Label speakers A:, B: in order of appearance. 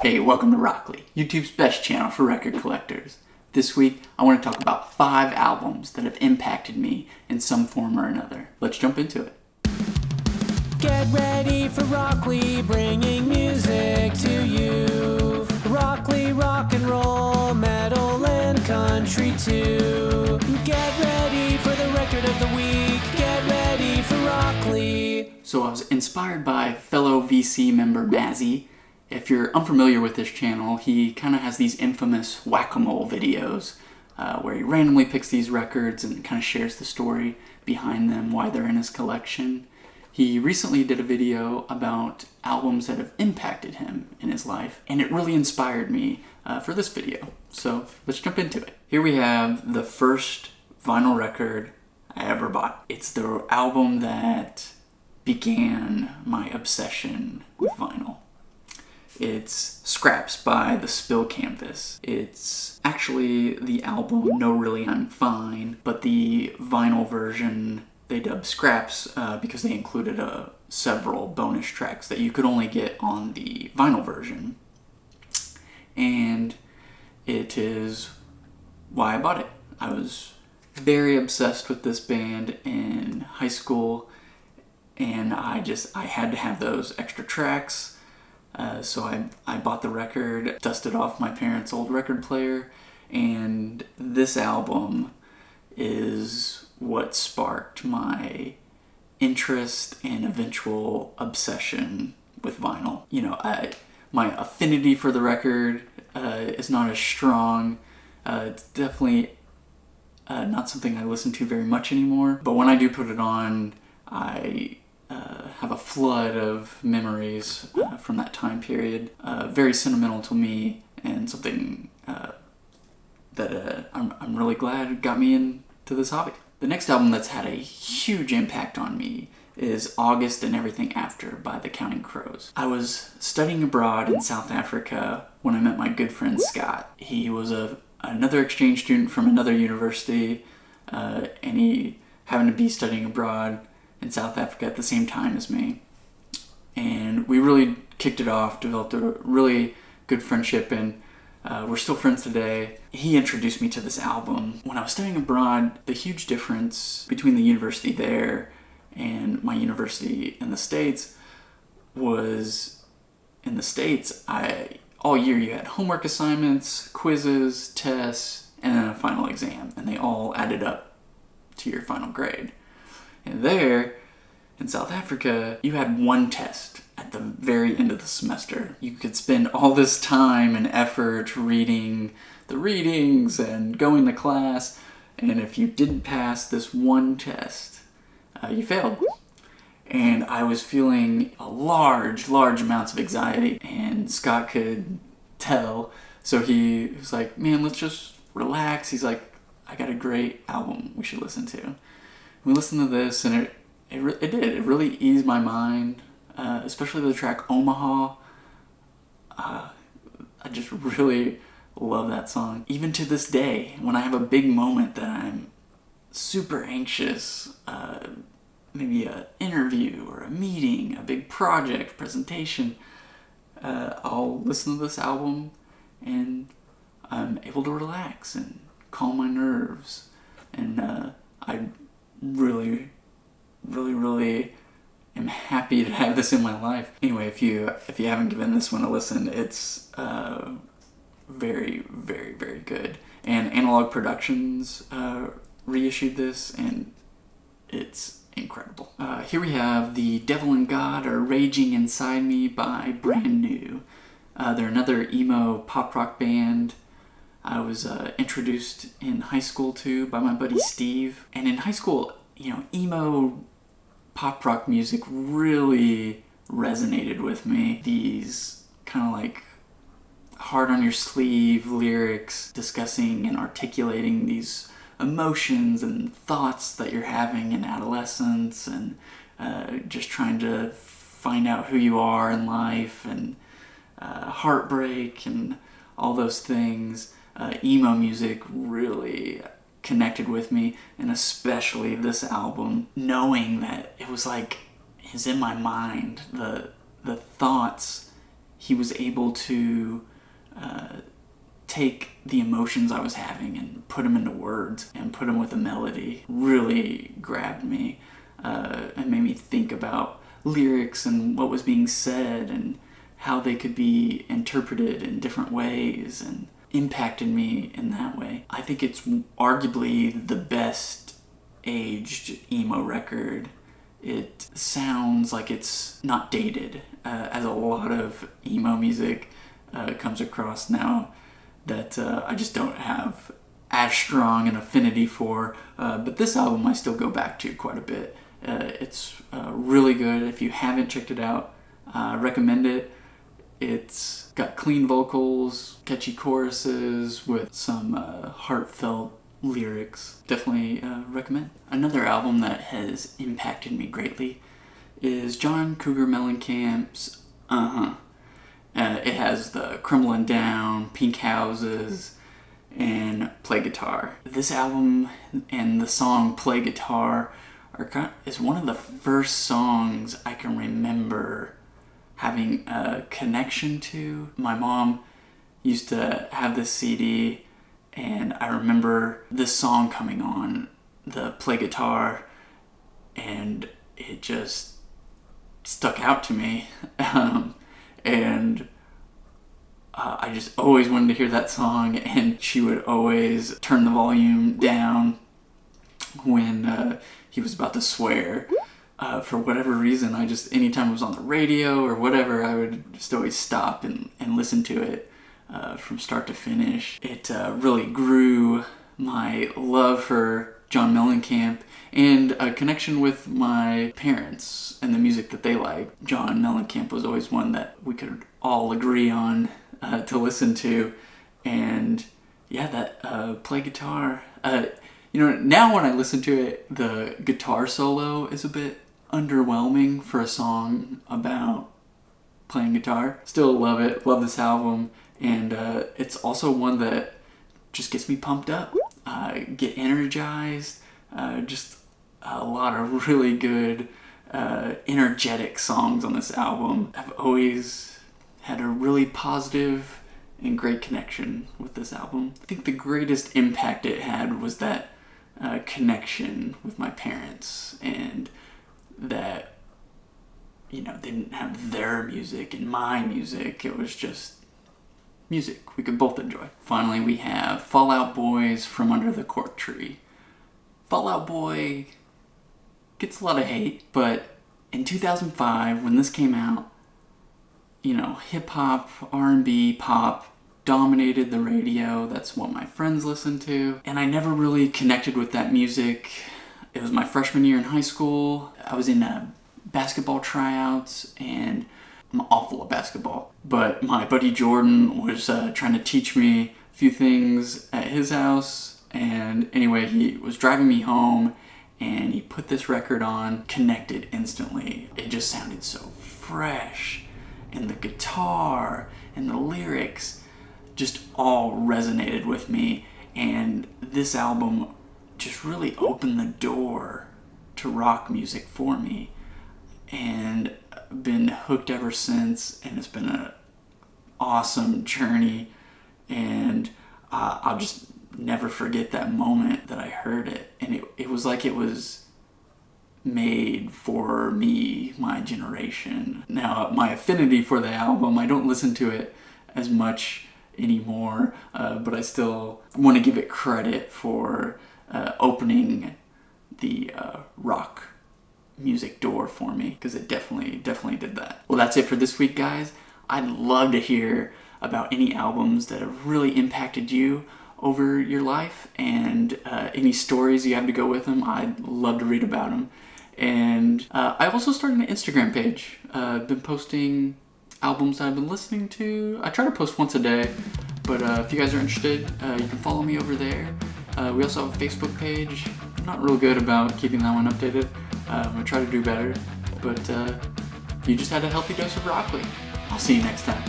A: Hey, welcome to Rockoli, YouTube's best channel for record collectors. This week, I want to talk about 5 albums that have impacted me in some form or another. Let's jump into it.
B: Get ready for Rockoli, bringing music to you. Rockoli, rock and roll, metal and country too. Get ready for the record of the week. Get ready for Rockoli.
A: So I was inspired by fellow VC member Mazzy. If you're unfamiliar with this channel, he kind of has these infamous whack-a-mole videos where he randomly picks these records and kind of shares the story behind them, why they're in his collection. He recently did a video about albums that have impacted him in his life, and it really inspired me for this video. So let's jump into it. Here we have the first vinyl record I ever bought. It's the album that began my obsession with vinyl. It's Scraps by The Spill Canvas. It's actually the album No Really I'm Fine, but the vinyl version they dubbed Scraps because they included several bonus tracks that you could only get on the vinyl version. And it is why I bought it. I was very obsessed with this band in high school, and I had to have those extra tracks. So I bought the record, dusted off my parents' old record player, and this album is what sparked my interest and eventual obsession with vinyl. You know, my affinity for the record is not as strong. It's definitely not something I listen to very much anymore, but when I do put it on, I have a flood of memories from that time period. Very sentimental to me, and something that I'm really glad got me into this hobby. The next album that's had a huge impact on me is August and Everything After by the Counting Crows. I was studying abroad in South Africa when I met my good friend Scott. He was another exchange student from another university, and he happened to be studying abroad in South Africa at the same time as me. And we really kicked it off, developed a really good friendship, and we're still friends today. He introduced me to this album. When I was studying abroad, the huge difference between the university there and my university in the States was, in the States, all year you had homework assignments, quizzes, tests, and then a final exam, and they all added up to your final grade. And there, in South Africa, you had one test at the very end of the semester. You could spend all this time and effort reading the readings and going to class, and if you didn't pass this one test, you failed. And I was feeling large amounts of anxiety, and Scott could tell, so he was like, man, let's just relax. He's like, I got a great album we should listen to. We listened to this, and it did. It really eased my mind, especially the track Omaha. I just really love that song. Even to this day, when I have a big moment that I'm super anxious, maybe an interview or a meeting, a big project, presentation, I'll listen to this album and I'm able to relax and calm my nerves. And I really am happy to have this in my life. Anyway, if you haven't given this one a listen, it's very good. And Analog Productions reissued this, and it's incredible. Here we have The Devil and God Are Raging Inside Me by Brand New. They're another emo pop rock band I was introduced in high school to by my buddy Steve. And in high school, you know, emo pop rock music really resonated with me. These kind of like hard on your sleeve lyrics discussing and articulating these emotions and thoughts that you're having in adolescence, and just trying to find out who you are in life, and heartbreak and all those things. Emo music really connected with me, and especially this album, knowing that it was like, is in my mind, the thoughts he was able to take the emotions I was having and put them into words and put them with a melody. Really grabbed me and made me think about lyrics and what was being said and how they could be interpreted in different ways, and impacted me in that way. I think it's arguably the best aged emo record. It sounds like it's not dated, as a lot of emo music comes across now that I just don't have as strong an affinity for, but this album I still go back to quite a bit. It's really good. If you haven't checked it out, I recommend it. It's got clean vocals, catchy choruses with some heartfelt lyrics. Definitely recommend. Another album that has impacted me greatly is John Cougar Mellencamp's it has the Crumbling Down, Pink Houses, and Play Guitar. This album and the song Play Guitar is one of the first songs I can remember having a connection to. My mom used to have this CD, and I remember this song coming on, the Play Guitar, and it just stuck out to me. And I just always wanted to hear that song, and she would always turn the volume down when he was about to swear. For whatever reason, anytime it was on the radio or whatever, I would just always stop and listen to it from start to finish. It really grew my love for John Mellencamp and a connection with my parents and the music that they liked. John Mellencamp was always one that we could all agree on to listen to. And yeah, that Play Guitar, now when I listen to it, the guitar solo is a bit underwhelming for a song about playing guitar. Still love it, love this album, and it's also one that just gets me pumped up, get energized, just a lot of really good energetic songs on this album. I've always had a really positive and great connection with this album. I think the greatest impact it had was that connection with my parents, and that, they didn't have their music and my music. It was just music we could both enjoy. Finally, we have Fall Out Boy's From Under the Cork Tree. Fall Out Boy gets a lot of hate, but in 2005, when this came out, hip-hop, R&B, pop dominated the radio. That's what my friends listened to, and I never really connected with that music. It was my freshman year in high school. I was in basketball tryouts, and I'm awful at basketball. But my buddy Jordan was trying to teach me a few things at his house. And anyway, he was driving me home, and he put this record on, connected instantly. It just sounded so fresh. And the guitar and the lyrics just all resonated with me. And this album just really opened the door to rock music for me, and I've been hooked ever since, and it's been an awesome journey, and I'll just never forget that moment that I heard it, and it was like it was made for me, my generation. Now, my affinity for the album, I don't listen to it as much anymore, but I still want to give it credit for opening the rock music door for me, because it definitely did that. Well, that's it for this week, guys. I'd love to hear about any albums that have really impacted you over your life, and any stories you have to go with them. I'd love to read about them. And I also started an Instagram page. I've been posting albums that I've been listening to. I try to post once a day, but if you guys are interested, you can follow me over there. We also have a Facebook page. I'm not real good about keeping that one updated. I'm going to try to do better, but you just had a healthy dose of Rockoli. I'll see you next time.